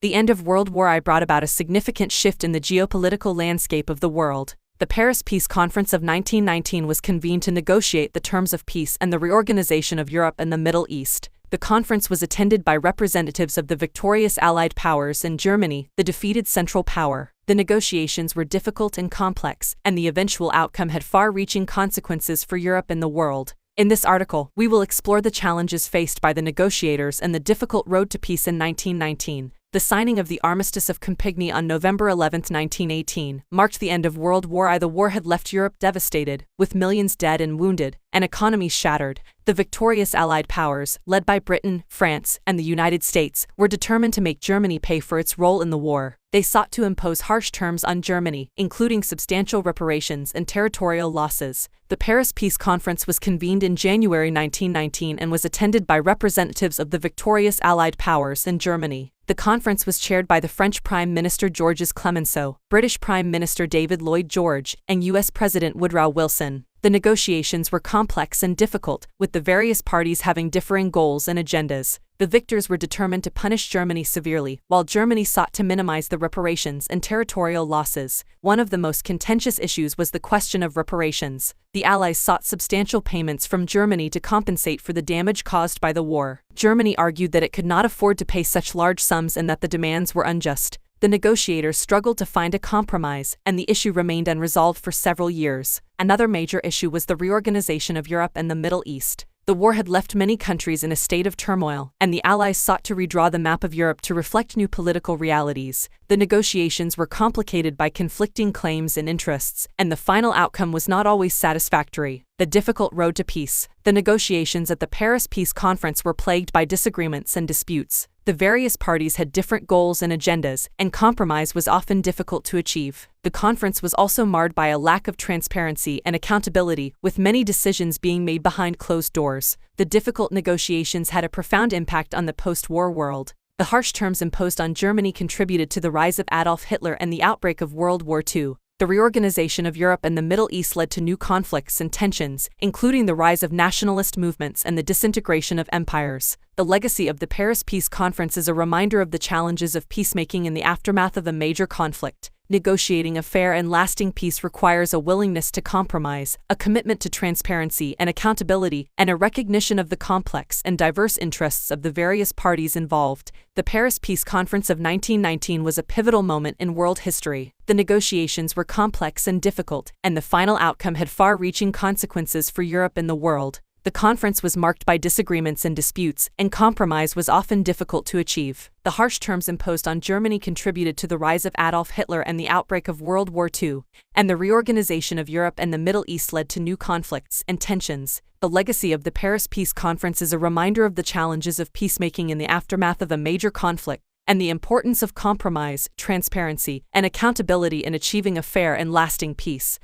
The end of World War I brought about a significant shift in the geopolitical landscape of the world. The Paris Peace Conference of 1919 was convened to negotiate the terms of peace and the reorganization of Europe and the Middle East. The conference was attended by representatives of the victorious Allied powers and Germany, the defeated Central Power. The negotiations were difficult and complex, and the eventual outcome had far-reaching consequences for Europe and the world. In this article, we will explore the challenges faced by the negotiators and the difficult road to peace in 1919. The signing of the Armistice of Compiègne on November 11, 1918, marked the end of World War I. The war had left Europe devastated, with millions dead and wounded, and economies shattered. The victorious Allied powers, led by Britain, France, and the United States, were determined to make Germany pay for its role in the war. They sought to impose harsh terms on Germany, including substantial reparations and territorial losses. The Paris Peace Conference was convened in January 1919 and was attended by representatives of the victorious Allied powers and Germany. The conference was chaired by the French Prime Minister Georges Clemenceau, British Prime Minister David Lloyd George, and U.S. President Woodrow Wilson. The negotiations were complex and difficult, with the various parties having differing goals and agendas. The victors were determined to punish Germany severely, while Germany sought to minimize the reparations and territorial losses. One of the most contentious issues was the question of reparations. The Allies sought substantial payments from Germany to compensate for the damage caused by the war. Germany argued that it could not afford to pay such large sums and that the demands were unjust. The negotiators struggled to find a compromise, and the issue remained unresolved for several years. Another major issue was the reorganization of Europe and the Middle East. The war had left many countries in a state of turmoil, and the Allies sought to redraw the map of Europe to reflect new political realities. The negotiations were complicated by conflicting claims and interests, and the final outcome was not always satisfactory. The difficult road to peace. The negotiations at the Paris Peace Conference were plagued by disagreements and disputes. The various parties had different goals and agendas, and compromise was often difficult to achieve. The conference was also marred by a lack of transparency and accountability, with many decisions being made behind closed doors. The difficult negotiations had a profound impact on the post-war world. The harsh terms imposed on Germany contributed to the rise of Adolf Hitler and the outbreak of World War II. The reorganization of Europe and the Middle East led to new conflicts and tensions, including the rise of nationalist movements and the disintegration of empires. The legacy of the Paris Peace Conference is a reminder of the challenges of peacemaking in the aftermath of a major conflict. Negotiating a fair and lasting peace requires a willingness to compromise, a commitment to transparency and accountability, and a recognition of the complex and diverse interests of the various parties involved. The Paris Peace Conference of 1919 was a pivotal moment in world history. The negotiations were complex and difficult, and the final outcome had far-reaching consequences for Europe and the world. The conference was marked by disagreements and disputes, and compromise was often difficult to achieve. The harsh terms imposed on Germany contributed to the rise of Adolf Hitler and the outbreak of World War II, and the reorganization of Europe and the Middle East led to new conflicts and tensions. The legacy of the Paris Peace Conference is a reminder of the challenges of peacemaking in the aftermath of a major conflict, and the importance of compromise, transparency, and accountability in achieving a fair and lasting peace.